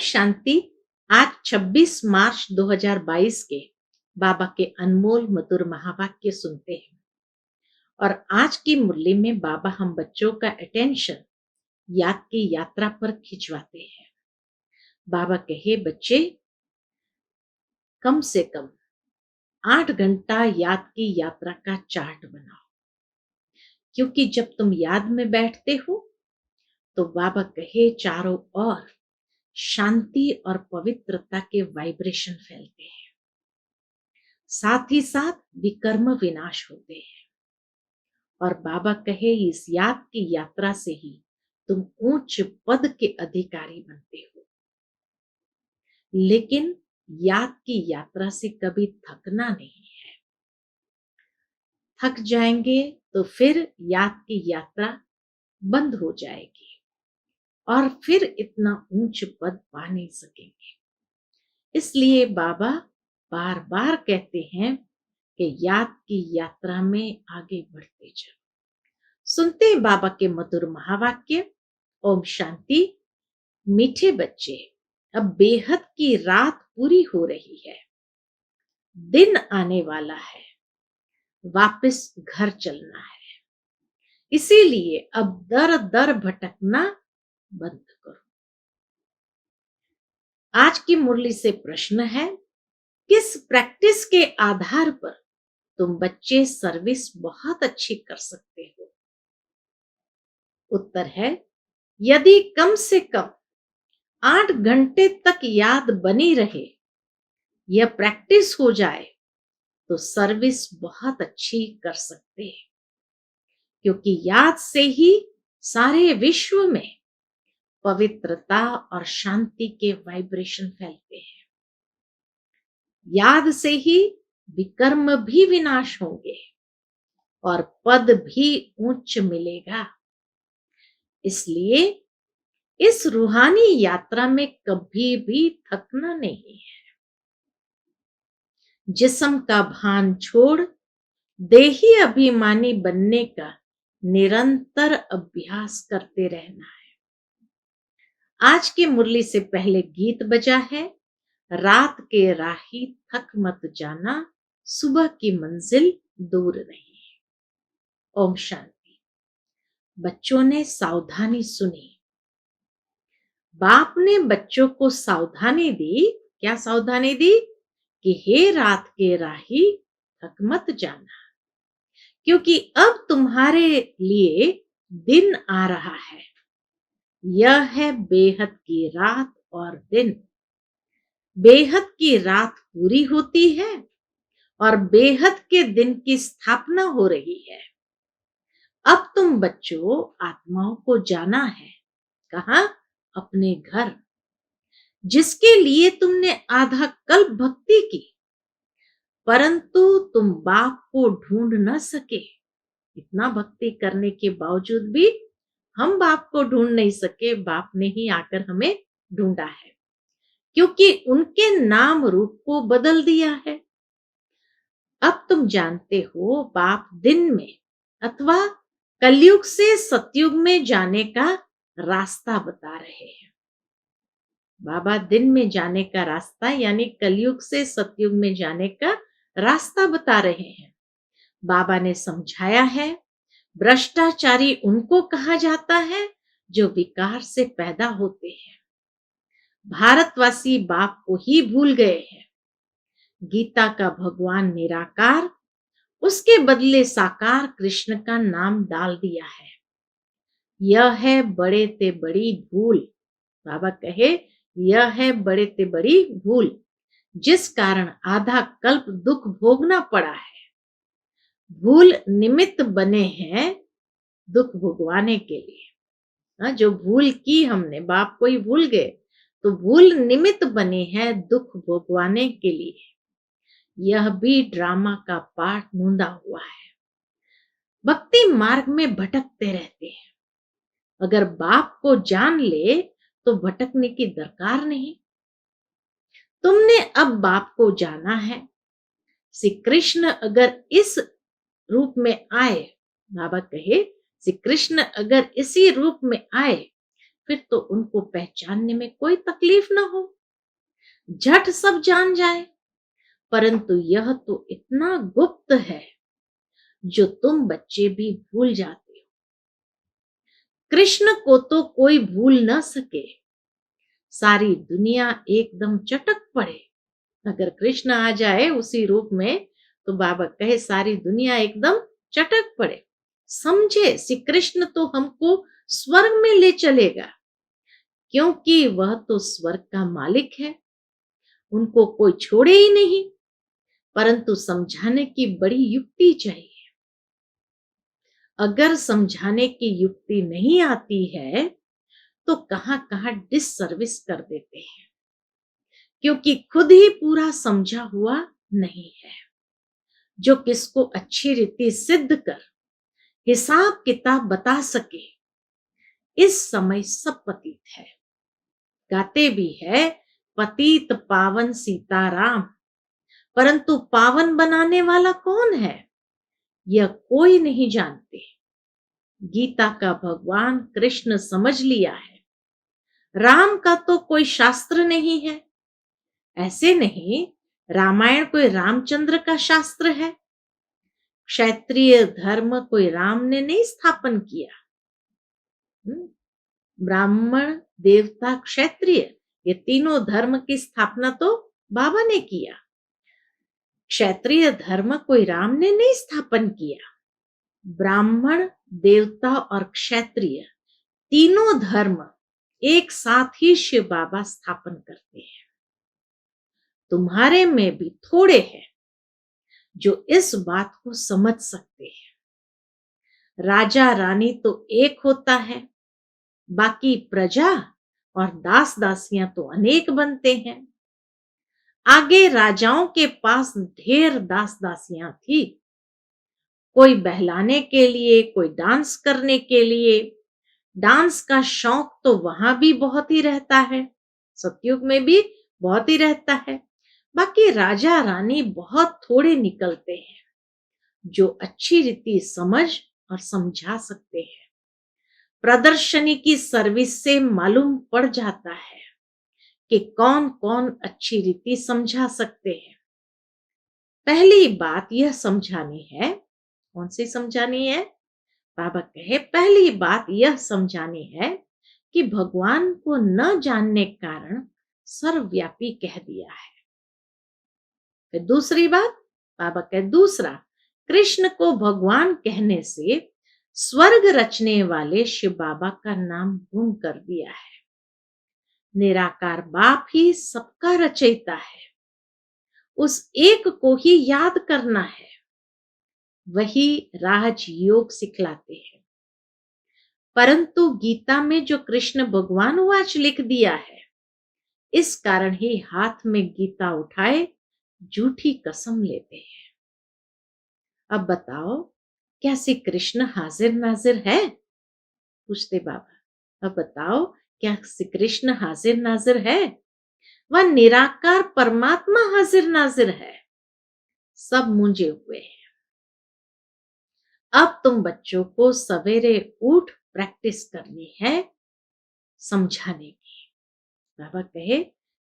शांति। आज 26 मार्च 2022 के बाबा के अनमोल मधुर महावाक्य सुनते हैं। और आज की मुरली में बाबा हम बच्चों का अटेंशन याद की यात्रा पर खिंचवाते हैं। बाबा कहे, बच्चे कम से कम 8 घंटा याद की यात्रा का चार्ट बनाओ, क्योंकि जब तुम याद में बैठते हो तो बाबा कहे चारों ओर शांति और पवित्रता के वाइब्रेशन फैलते हैं, साथ ही साथ विकर्म विनाश होते हैं। और बाबा कहे इस याद की यात्रा से ही तुम उच्च पद के अधिकारी बनते हो। लेकिन याद की यात्रा से कभी थकना नहीं है। थक जाएंगे तो फिर याद की यात्रा बंद हो जाएगी और फिर इतना ऊंच पद पा नहीं सकेंगे। इसलिए बाबा बार बार कहते हैं कि याद की यात्रा में आगे बढ़ते जाओ। सुनते हैं बाबा के मधुर महावाक्य। ओम शांति। मीठे बच्चे, अब बेहद की रात पूरी हो रही है, दिन आने वाला है, वापस घर चलना है। इसीलिए अब दर दर भटकना बंद करो। आज की मुरली से प्रश्न है, किस प्रैक्टिस के आधार पर तुम बच्चे सर्विस बहुत अच्छी कर सकते हो? उत्तर है, यदि कम से कम 8 घंटे तक याद बनी रहे, यह प्रैक्टिस हो जाए तो सर्विस बहुत अच्छी कर सकते हैं, क्योंकि याद से ही सारे विश्व में पवित्रता और शांति के वाइब्रेशन फैलते हैं। याद से ही विकर्म भी विनाश होंगे और पद भी उच्च मिलेगा। इसलिए इस रूहानी यात्रा में कभी भी थकना नहीं है। जिस्म का भान छोड़ देही अभिमानी बनने का निरंतर अभ्यास करते रहना है। आज की मुरली से पहले गीत बजा है, रात के राही थक मत जाना, सुबह की मंजिल दूर नहीं है। ओम शांति। बच्चों ने सावधानी सुनी। बाप ने बच्चों को सावधानी दी। क्या सावधानी दी? कि हे रात के राही थक मत जाना, क्योंकि अब तुम्हारे लिए दिन आ रहा है। यह है बेहद की रात और दिन। बेहद की रात पूरी होती है और बेहद के दिन की स्थापना हो रही है। अब तुम बच्चों आत्माओं को जाना है। कहाँ? अपने घर, जिसके लिए तुमने आधा कल्प भक्ति की, परंतु तुम बाप को ढूंढ न सके। इतना भक्ति करने के बावजूद भी हम बाप को ढूंढ नहीं सके। बाप ने ही आकर हमें ढूंढा है, क्योंकि उनके नाम रूप को बदल दिया है। अब तुम जानते हो, बाप दिन में अथवा कलयुग से सतयुग में जाने का रास्ता बता रहे हैं। बाबा दिन में जाने का रास्ता यानी कलयुग से सतयुग में जाने का रास्ता बता रहे हैं। बाबा ने समझाया है, भ्रष्टाचारी उनको कहा जाता है जो विकार से पैदा होते हैं। भारतवासी बाप को ही भूल गए हैं। गीता का भगवान निराकार, उसके बदले साकार कृष्ण का नाम डाल दिया है। यह है बड़े ते बड़ी भूल। बाबा कहे, यह है बड़े ते बड़ी भूल, जिस कारण आधा कल्प दुख भोगना पड़ा है। भूल निमित्त बने हैं दुख भोगवाने के लिए। जो भूल की हमने, बाप को ही भूल गए, तो भूल निमित्त बने हैं दुख भोगवाने के लिए। यह भी ड्रामा का पार्ट नूंदा हुआ है। भक्ति मार्ग में भटकते रहते हैं। अगर बाप को जान ले तो भटकने की दरकार नहीं। तुमने अब बाप को जाना है। श्री कृष्ण अगर इस रूप में आए, बाबा कहे, श्री कृष्ण अगर इसी रूप में आए फिर तो उनको पहचानने में कोई तकलीफ ना हो, झट सब जान जाए। परंतु यह तो इतना गुप्त है जो तुम बच्चे भी भूल जाते हो। कृष्ण को तो कोई भूल न सके, सारी दुनिया एकदम चटक पड़े। अगर कृष्ण आ जाए उसी रूप में तो बाबा कहे सारी दुनिया एकदम चटक पड़े, समझे श्री कृष्ण तो हमको स्वर्ग में ले चलेगा, क्योंकि वह तो स्वर्ग का मालिक है, उनको कोई छोड़े ही नहीं। परंतु समझाने की बड़ी युक्ति चाहिए। अगर समझाने की युक्ति नहीं आती है तो कहां कहां डिससर्विस कर देते हैं, क्योंकि खुद ही पूरा समझा हुआ नहीं है। जो किसको अच्छी रीति सिद्ध कर हिसाब किताब बता सके, इस समय सब पतित है। गाते भी है पतित पावन सीताराम, परंतु पावन बनाने वाला कौन है यह कोई नहीं जानते। गीता का भगवान कृष्ण समझ लिया है, राम का तो कोई शास्त्र नहीं है। ऐसे नहीं, रामायण कोई रामचंद्र का शास्त्र है। क्षत्रिय धर्म कोई राम ने नहीं स्थापन किया। ब्राह्मण, देवता, क्षत्रिय, ये तीनों धर्म की स्थापना तो बाबा ने किया। क्षत्रिय धर्म कोई राम ने नहीं स्थापन किया। ब्राह्मण, देवता और क्षत्रिय तीनों धर्म एक साथ ही शिव बाबा स्थापन करते हैं। तुम्हारे में भी थोड़े हैं जो इस बात को समझ सकते हैं। राजा रानी तो एक होता है, बाकी प्रजा और दास दासियां तो अनेक बनते हैं। आगे राजाओं के पास ढेर दास दासियां थी, कोई बहलाने के लिए, कोई डांस करने के लिए। डांस का शौक तो वहां भी बहुत ही रहता है, सतयुग में भी बहुत ही रहता है। बाकी राजा रानी बहुत थोड़े निकलते हैं जो अच्छी रीति समझ और समझा सकते हैं। प्रदर्शनी की सर्विस से मालूम पड़ जाता है कि कौन कौन अच्छी रीति समझा सकते हैं। पहली बात यह समझानी है, कौन सी समझानी है? बाबा कहे पहली बात यह समझानी है कि भगवान को न जानने के कारण सर्वव्यापी कह दिया है। फिर दूसरी बात, बाबा कहे दूसरा, कृष्ण को भगवान कहने से स्वर्ग रचने वाले शिव बाबा का नाम गुम कर दिया है। निराकार बाप ही सबका रचयिता है, उस एक को ही याद करना है, वही राजयोग सिखलाते हैं। परंतु गीता में जो कृष्ण भगवान वाच लिख दिया है, इस कारण ही हाथ में गीता उठाए झूठी कसम लेते हैं। अब बताओ, क्या श्री कृष्ण हाजिर नाजिर है? पूछते बाबा। अब बताओ, क्या श्री कृष्ण हाजिर नाजिर है? वह निराकार परमात्मा हाजिर नाजिर है। सब मूंझे हुए हैं। अब तुम बच्चों को सवेरे उठ प्रैक्टिस करनी है समझाने की। बाबा कहे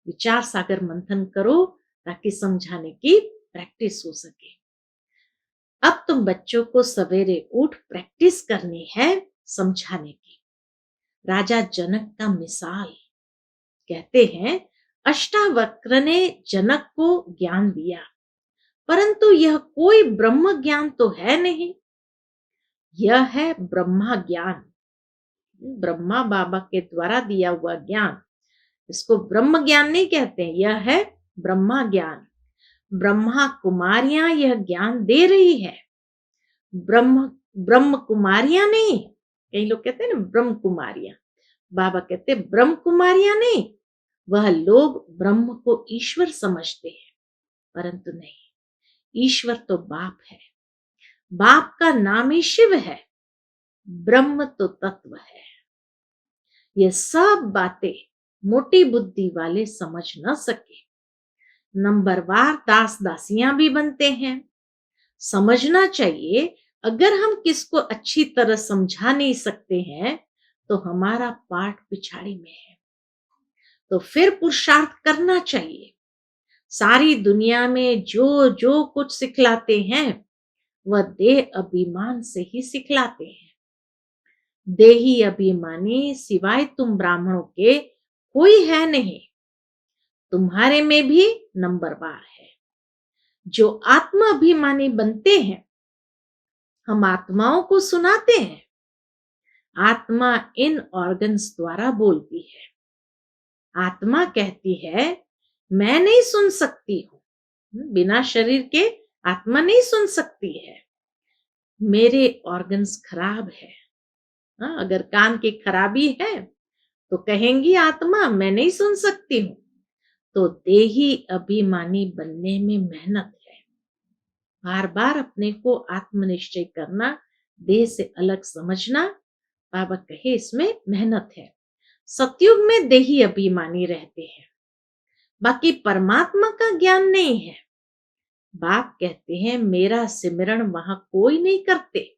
विचार सागर मंथन करो ताकि समझाने की प्रैक्टिस हो सके। अब तुम बच्चों को सवेरे उठ प्रैक्टिस करनी है समझाने की। राजा जनक का मिसाल कहते हैं, अष्टावक्र ने जनक को ज्ञान दिया, परंतु यह कोई ब्रह्म ज्ञान तो है नहीं, यह है ब्रह्मा ज्ञान। ब्रह्मा बाबा के द्वारा दिया हुआ ज्ञान, इसको ब्रह्म ज्ञान नहीं कहते, यह है ब्रह्मा ज्ञान। ब्रह्मा कुमारियां यह ज्ञान दे रही है, ब्रह्म कुमारियां नहीं। कई लोग कहते हैं ना ब्रह्म कुमारियां, बाबा कहते ब्रह्म कुमारियां नहीं, वह लोग ब्रह्म को ईश्वर समझते हैं, परंतु नहीं, ईश्वर तो बाप है, बाप का नाम ही शिव है, ब्रह्म तो तत्व है। ये सब बातें मोटी बुद्धि वाले समझ न सके, नंबरवार दास दासियां भी बनते हैं। समझना चाहिए, अगर हम किसको अच्छी तरह समझा नहीं सकते हैं तो हमारा पाठ पिछाड़ी में है। तो फिर पुरुषार्थ करना चाहिए। सारी दुनिया में जो जो कुछ सिखलाते हैं वह देह अभिमान से ही सिखलाते हैं। देही अभिमानी सिवाय तुम ब्राह्मणों के कोई है नहीं। तुम्हारे में भी नंबरवार है। जो आत्म अभिमानी बनते हैं, हम आत्माओं को सुनाते हैं। आत्मा इन ऑर्गन्स द्वारा बोलती है। आत्मा कहती है मैं नहीं सुन सकती हूं, बिना शरीर के आत्मा नहीं सुन सकती है। मेरे ऑर्गन्स खराब है। अगर कान की खराबी है तो कहेंगी आत्मा मैं नहीं सुन सकती हूं। तो देही अभिमानी बनने में मेहनत है। बार बार अपने को आत्मनिश्चय करना, देह से अलग समझना, बाबा कहे इसमें मेहनत है। सतयुग में देही अभिमानी रहते हैं, बाकी परमात्मा का ज्ञान नहीं है। बाप कहते हैं मेरा सिमरण वहां कोई नहीं करते,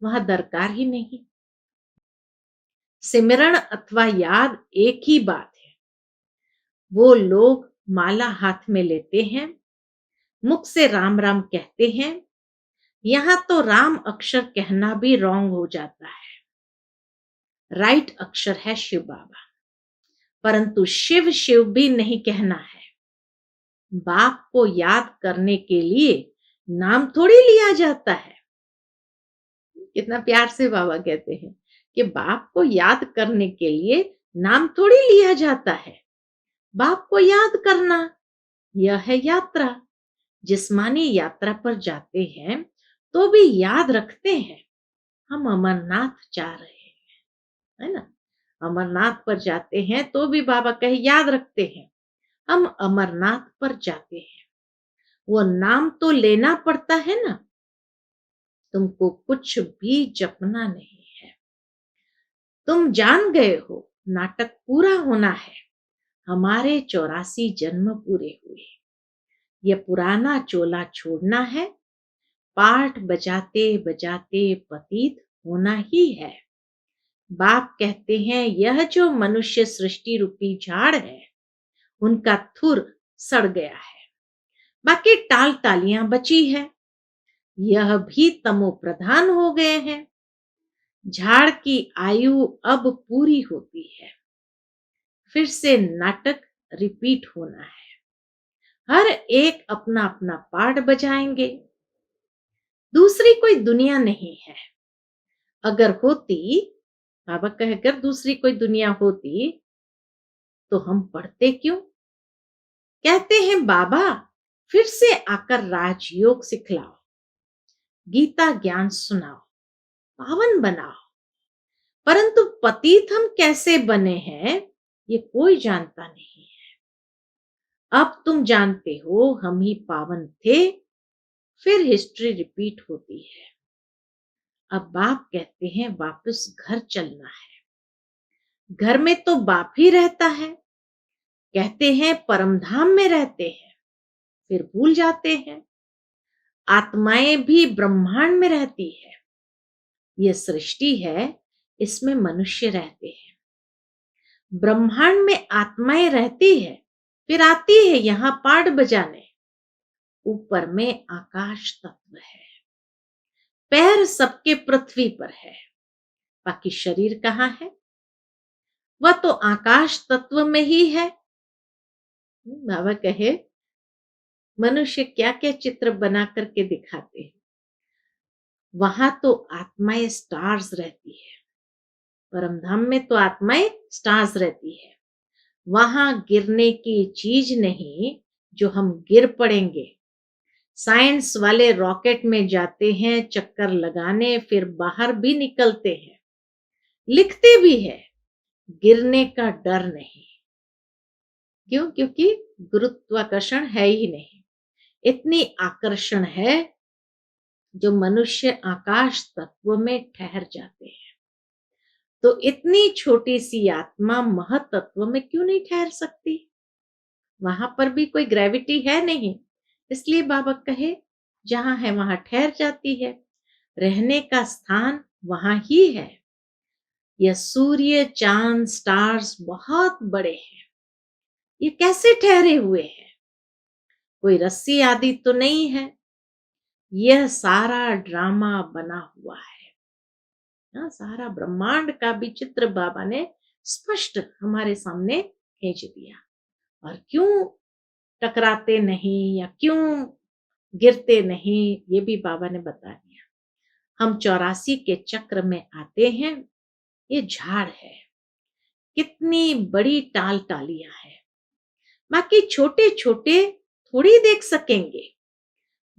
वहां दरकार ही नहीं। सिमरण अथवा याद एक ही बात है। वो लोग माला हाथ में लेते हैं, मुख से राम राम कहते हैं। यहां तो राम अक्षर कहना भी रॉन्ग हो जाता है। राइट अक्षर है शिव बाबा, परंतु शिव शिव भी नहीं कहना है। बाप को याद करने के लिए नाम थोड़ी लिया जाता है। कितना प्यार से बाबा कहते हैं कि बाप को याद करने के लिए नाम थोड़ी लिया जाता है। बाप को याद करना यह है यात्रा। जिस्मानी यात्रा पर जाते हैं तो भी याद रखते हैं हम अमरनाथ जा रहे हैं, है ना। अमरनाथ पर जाते हैं तो भी बाबा कहे याद रखते हैं हम अमरनाथ पर जाते हैं। वो नाम तो लेना पड़ता है ना। तुमको कुछ भी जपना नहीं है। तुम जान गए हो नाटक पूरा होना है। हमारे 84 जन्म पूरे हुए। यह पुराना चोला छोड़ना है। पाठ बजाते बजाते पतित होना ही है। बाप कहते हैं यह जो मनुष्य सृष्टि रूपी झाड़ है उनका थुर सड़ गया है, बाकी टाल टालियां बची है। यह भी तमो प्रधान हो गए हैं। झाड़ की आयु अब पूरी होती है। फिर से नाटक रिपीट होना है। हर एक अपना अपना पार्ट बजाएंगे। दूसरी कोई दुनिया नहीं है। अगर होती, बाबा कहकर दूसरी कोई दुनिया होती तो हम पढ़ते क्यों। कहते हैं बाबा फिर से आकर राजयोग सिखलाओ, गीता ज्ञान सुनाओ, पावन बनाओ। परंतु पतित हम कैसे बने हैं ये कोई जानता नहीं है। अब तुम जानते हो हम ही पावन थे। फिर हिस्ट्री रिपीट होती है। अब बाप कहते हैं वापस घर चलना है। घर में तो बाप ही रहता है। कहते हैं परमधाम में रहते हैं, फिर भूल जाते हैं। आत्माएं भी ब्रह्मांड में रहती है। यह सृष्टि है, इसमें मनुष्य रहते हैं। ब्रह्मांड में आत्माएं रहती है, फिर आती है यहां पाठ बजाने। ऊपर में आकाश तत्व है। पैर सबके पृथ्वी पर है, बाकी शरीर कहाँ है। वह तो आकाश तत्व में ही है। बाबा कहे मनुष्य क्या क्या चित्र बना करके दिखाते हैं। वहां तो आत्माएं स्टार्स रहती है। परमधाम में तो आत्माएं स्टार्स रहती है। वहां गिरने की चीज नहीं जो हम गिर पड़ेंगे। साइंस वाले रॉकेट में जाते हैं चक्कर लगाने, फिर बाहर भी निकलते हैं, लिखते भी है गिरने का डर नहीं। क्यों? क्योंकि गुरुत्वाकर्षण है ही नहीं। इतनी आकर्षण है जो मनुष्य आकाश तत्व में ठहर जाते हैं। तो इतनी छोटी सी आत्मा महतत्व में क्यों नहीं ठहर सकती। वहां पर भी कोई ग्रेविटी है नहीं, इसलिए बाबा कहे जहां है वहां ठहर जाती है। रहने का स्थान वहां ही है। यह सूर्य, चांद, स्टार्स बहुत बड़े हैं। ये कैसे ठहरे हुए हैं? कोई रस्सी आदि तो नहीं है। यह सारा ड्रामा बना हुआ है। सारा ब्रह्मांड का भी चित्र बाबा ने स्पष्ट हमारे सामने खींच दिया। और क्यों टकराते नहीं या क्यों गिरते नहीं, ये भी बाबा ने बता दिया। हम 84 के चक्र में आते हैं। ये झाड़ है, कितनी बड़ी टाल टालियां है। बाकी छोटे छोटे थोड़ी देख सकेंगे।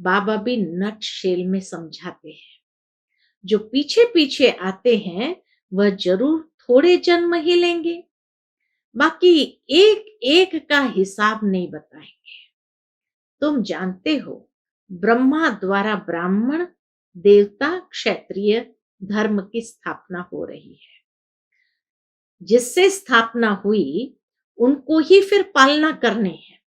बाबा भी नट शेल में समझाते हैं। जो पीछे पीछे आते हैं वह जरूर थोड़े जन्म ही लेंगे, बाकी एक एक का हिसाब नहीं बताएंगे। तुम जानते हो, ब्रह्मा द्वारा ब्राह्मण, देवता, क्षत्रिय धर्म की स्थापना हो रही है। जिससे स्थापना हुई उनको ही फिर पालना करने हैं।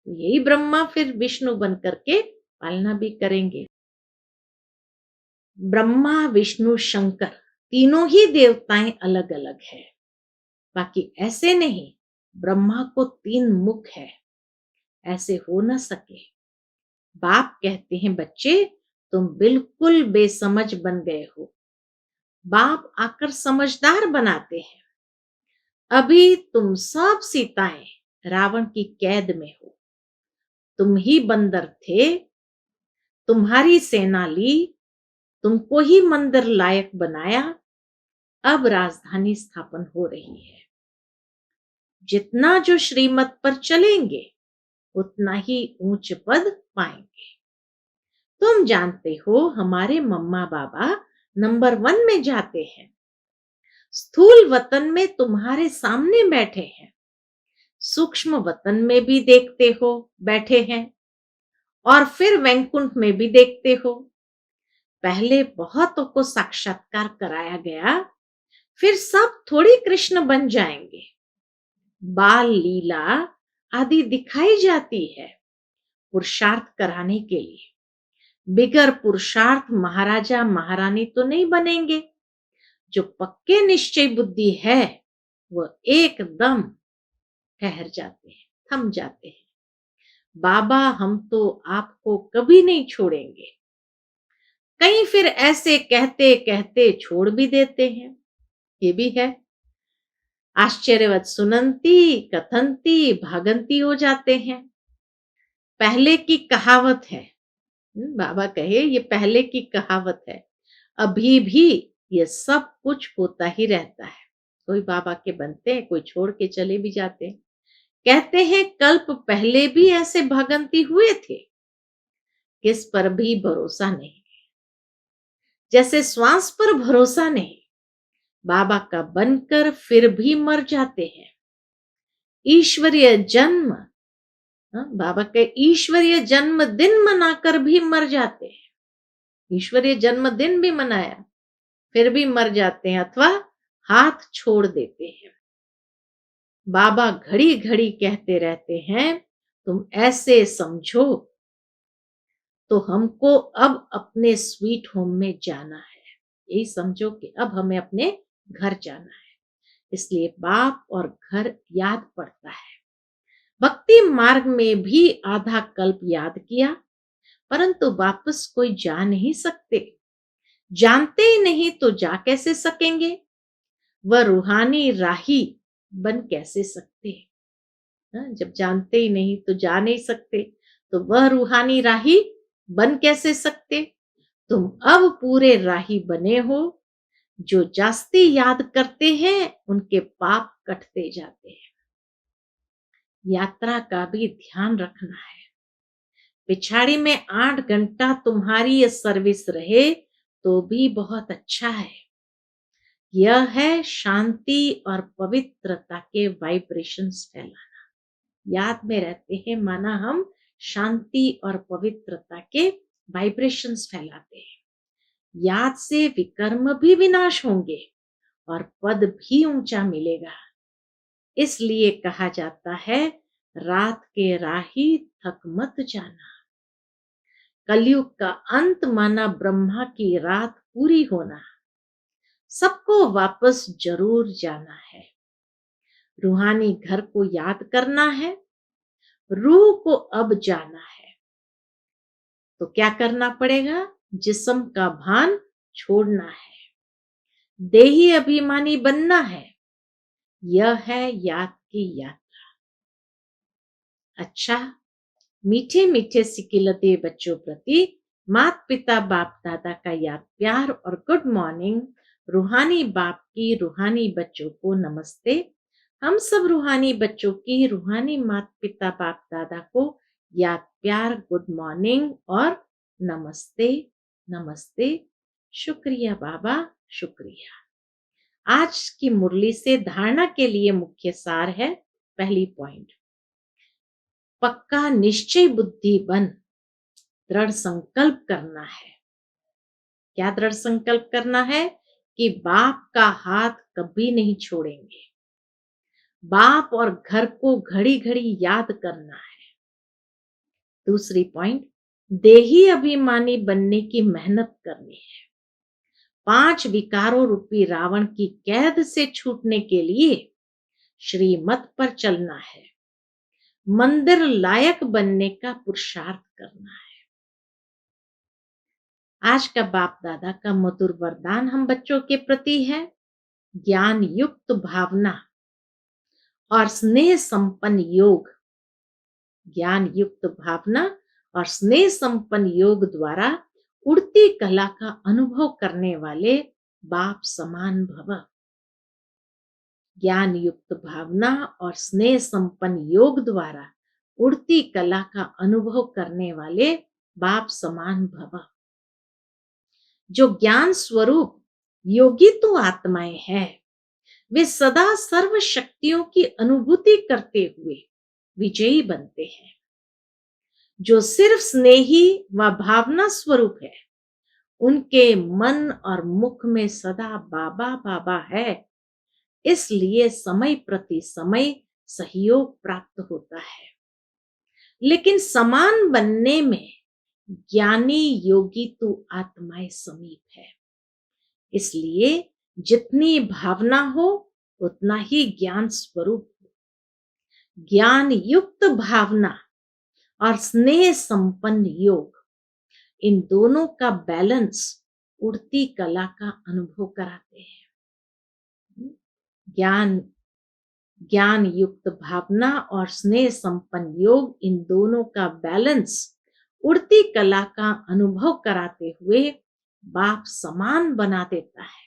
यही ब्रह्मा फिर विष्णु बन करके पालना भी करेंगे। ब्रह्मा, विष्णु, शंकर तीनों ही देवताएं अलग अलग है। बाकी ऐसे नहीं, ब्रह्मा को 3 मुख है, ऐसे हो न सके। बाप कहते हैं, बच्चे तुम बिल्कुल बेसमझ बन गए हो। बाप आकर समझदार बनाते हैं। अभी तुम सब सीताएं रावण की कैद में हो। तुम ही बंदर थे, तुम्हारी सेना ली, तुमको ही मंदिर लायक बनाया। अब राजधानी स्थापन हो रही है। जितना जो श्रीमत पर चलेंगे उतना ही ऊंच पद पाएंगे। तुम जानते हो, हमारे मम्मा बाबा नंबर 1 में जाते हैं। स्थूल वतन में तुम्हारे सामने बैठे हैं, सूक्ष्म वतन में भी देखते हो बैठे हैं, और फिर वैकुंठ में भी देखते हो। पहले बहुतों को साक्षात्कार कराया गया, फिर सब थोड़ी कृष्ण बन जाएंगे। बाल लीला आदि दिखाई जाती है पुरुषार्थ कराने के लिए। बिगर पुरुषार्थ महाराजा महारानी तो नहीं बनेंगे। जो पक्के निश्चय बुद्धि है वह एकदम ठहर जाते हैं, थम जाते हैं। बाबा हम तो आपको कभी नहीं छोड़ेंगे। कहीं फिर ऐसे कहते कहते छोड़ भी देते हैं, ये भी है। आश्चर्यवत सुनंती कथंती भागंती हो जाते हैं। पहले की कहावत है, बाबा कहे ये पहले की कहावत है। अभी भी ये सब कुछ होता ही रहता है। कोई बाबा के बनते हैं, कोई छोड़ के चले भी जाते हैं। कहते हैं कल्प पहले भी ऐसे भागंती हुए थे, किस पर भी भरोसा नहीं। जैसे श्वास पर भरोसा नहीं, बाबा का बनकर फिर भी मर जाते हैं। ईश्वरीय जन्म, बाबा के ईश्वरीय जन्म दिन मनाकर भी मर जाते हैं। ईश्वरीय जन्म दिन भी मनाया, फिर भी मर जाते हैं अथवा हाथ छोड़ देते हैं। बाबा घड़ी घड़ी कहते रहते हैं, तुम ऐसे समझो तो हमको अब अपने स्वीट होम में जाना है। यही समझो कि अब हमें अपने घर जाना है। इसलिए बाप और घर याद पड़ता है। भक्ति मार्ग में भी आधा कल्प याद किया, परंतु वापस कोई जा नहीं सकते। जानते ही नहीं तो जा कैसे सकेंगे? वह रूहानी राही बन कैसे सकते? जब जानते ही नहीं तो जा नहीं सकते, तो वह रूहानी राही बन कैसे सकते? तुम अब पूरे राही बने हो। जो जास्ती याद करते हैं उनके पाप कटते जाते हैं। यात्रा का भी ध्यान रखना है। पिछाड़ी में 8 घंटा तुम्हारी ये सर्विस रहे तो भी बहुत अच्छा है। यह है शांति और पवित्रता के वाइब्रेशंस फैलाना। याद में रहते हैं, माना हम शांति और पवित्रता के वाइब्रेशंस फैलाते हैं। याद से विकर्म भी विनाश होंगे और पद भी ऊंचा मिलेगा। इसलिए कहा जाता है, रात के राही थक मत जाना। कलयुग का अंत माना ब्रह्मा की रात पूरी होना। सबको वापस जरूर जाना है। रूहानी घर को याद करना है, रूह को अब जाना है। तो क्या करना पड़ेगा? जिस्म का भान छोड़ना है, देही अभिमानी बनना है। यह है याद की यात्रा। अच्छा, मीठे मीठे सिकिलते बच्चों प्रति माता पिता बाप दादा का याद प्यार और गुड मॉर्निंग। रूहानी बाप की रूहानी बच्चों को नमस्ते। हम सब रूहानी बच्चों की रूहानी माता पिता बाप दादा को याद प्यार गुड मॉर्निंग और नमस्ते नमस्ते। शुक्रिया बाबा, शुक्रिया। आज की मुरली से धारणा के लिए मुख्य सार है। पहली पॉइंट, पक्का निश्चय बुद्धि बन दृढ़ संकल्प करना है। क्या दृढ़ संकल्प करना है? कि बाप का हाथ कभी नहीं छोड़ेंगे। बाप और घर को घड़ी घड़ी याद करना है। दूसरी पॉइंट, देही अभिमानी बनने की मेहनत करनी है। 5 विकारों रूपी रावण की कैद से छूटने के लिए श्रीमत पर चलना है। मंदिर लायक बनने का पुरुषार्थ करना है। आज का बाप दादा का मधुर वरदान हम बच्चों के प्रति है। ज्ञान युक्त भावना और स्नेह संपन्न योग। ज्ञान युक्त भावना और स्नेह संपन्न योग द्वारा उड़ती कला का अनुभव करने वाले बाप समान भव। ज्ञान युक्त भावना और स्नेह संपन्न योग द्वारा उड़ती कला का अनुभव करने वाले बाप समान भव। जो ज्ञान स्वरूप योगी तो आत्माएं हैं, वे सदा सर्व शक्तियों की अनुभूति करते हुए विजयी बनते हैं। जो सिर्फ स्नेही व भावना स्वरूप है, उनके मन और मुख में सदा बाबा बाबा है। इसलिए समय प्रति समय सहयोग प्राप्त होता है। लेकिन समान बनने में ज्ञानी योगी तो आत्माएं समीप है। इसलिए जितनी भावना हो उतना ही ज्ञान स्वरूप हो। ज्ञान युक्त भावना और स्नेह संपन्न योग, इन दोनों का बैलेंस उड़ती कला का अनुभव कराते हैं। ज्ञान युक्त भावना और स्नेह संपन्न योग, इन दोनों का बैलेंस उड़ती कला का अनुभव कराते हुए बाप समान बना देता है।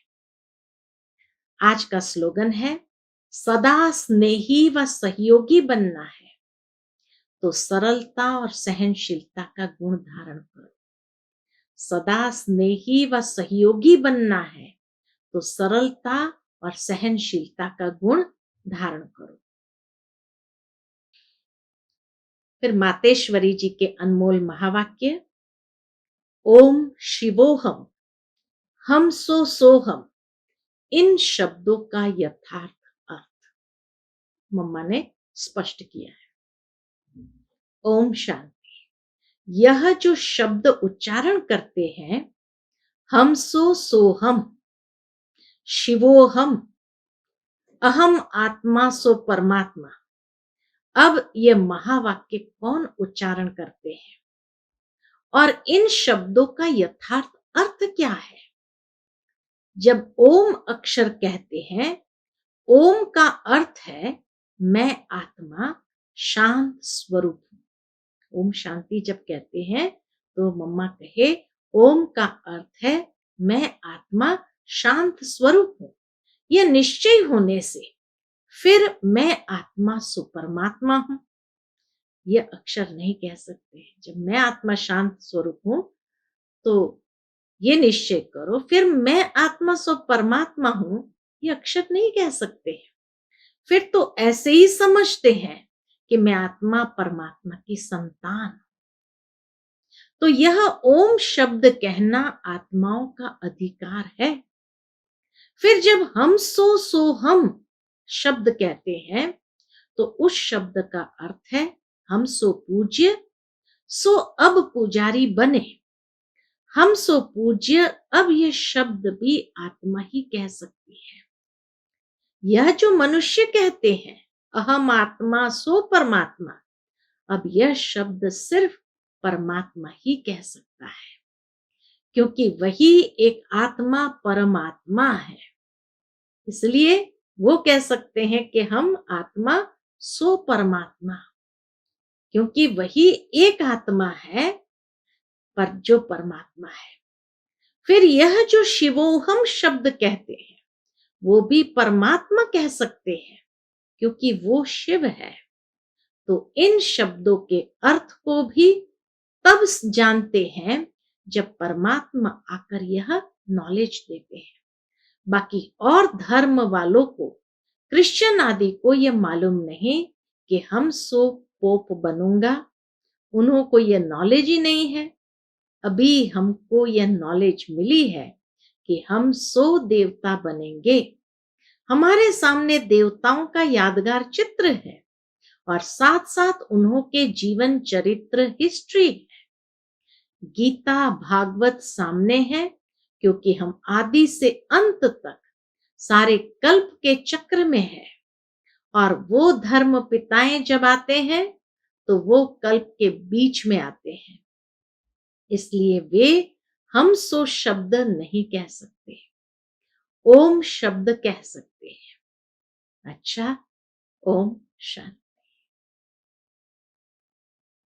आज का स्लोगन है, सदा स्नेही व सहयोगी बनना है तो सरलता और सहनशीलता का गुण धारण करो। सदा स्नेही व सहयोगी बनना है तो सरलता और सहनशीलता का गुण धारण करो। फिर मातेश्वरी जी के अनमोल महावाक्य, ओम शिवोहम हम सो सोहम, इन शब्दों का यथार्थ अर्थ मम्मा ने स्पष्ट किया है। ओम शांति। यह जो शब्द उच्चारण करते हैं, हम सो सोहम, शिवोहम, अहम आत्मा सो परमात्मा। अब ये महावाक्य कौन उच्चारण करते हैं और इन शब्दों का यथार्थ अर्थ क्या है? जब ओम अक्षर कहते हैं, ओम का अर्थ है मैं आत्मा शांत स्वरूप हूं। ओम शांति जब कहते हैं तो मम्मा कहे, ओम का अर्थ है मैं आत्मा शांत स्वरूप हूं। यह निश्चय होने से फिर मैं आत्मा सो परमात्मा हूं। यह अक्षर नहीं कह सकते। जब मैं आत्मा शांत स्वरूप हूं तो ये निश्चय करो, फिर मैं आत्मा सो परमात्मा हूं, ये अक्षर नहीं कह सकते। फिर तो ऐसे ही समझते हैं कि मैं आत्मा परमात्मा की संतान। तो यह ओम शब्द कहना आत्माओं का अधिकार है। फिर जब हम सो हम शब्द कहते हैं तो उस शब्द का अर्थ है हम सो पूज्य, सो अब पुजारी बने। हम सो पूज्य, अब यह शब्द भी आत्मा ही कह सकती है। यह जो मनुष्य कहते हैं, अहम आत्मा सो परमात्मा, अब यह शब्द सिर्फ परमात्मा ही कह सकता है, क्योंकि वही एक आत्मा परमात्मा है। इसलिए वो कह सकते हैं कि हम आत्मा सो परमात्मा, क्योंकि वही एक आत्मा है पर जो परमात्मा है। फिर यह जो शिवोहम शब्द कहते हैं, वो भी परमात्मा कह सकते हैं, क्योंकि वो शिव है। तो इन शब्दों के अर्थ को भी तब जानते हैं जब परमात्मा आकर यह नॉलेज देते हैं। बाकी और धर्म वालों को, क्रिश्चियन आदि को यह मालूम नहीं कि हम सो पोप बनूंगा। उन्हों को यह नॉलेज ही नहीं है। अभी हमको यह नॉलेज मिली है कि हम सो देवता बनेंगे। हमारे सामने देवताओं का यादगार चित्र है और साथ साथ उन्हों के जीवन चरित्र हिस्ट्री है। गीता भागवत सामने है, क्योंकि हम आदि से अंत तक सारे कल्प के चक्र में है। और वो धर्म पिताएं जब आते हैं तो वो कल्प के बीच में आते हैं, इसलिए वे हम सो शब्द नहीं कह सकते, ओम शब्द कह सकते हैं। अच्छा, ओम शांति।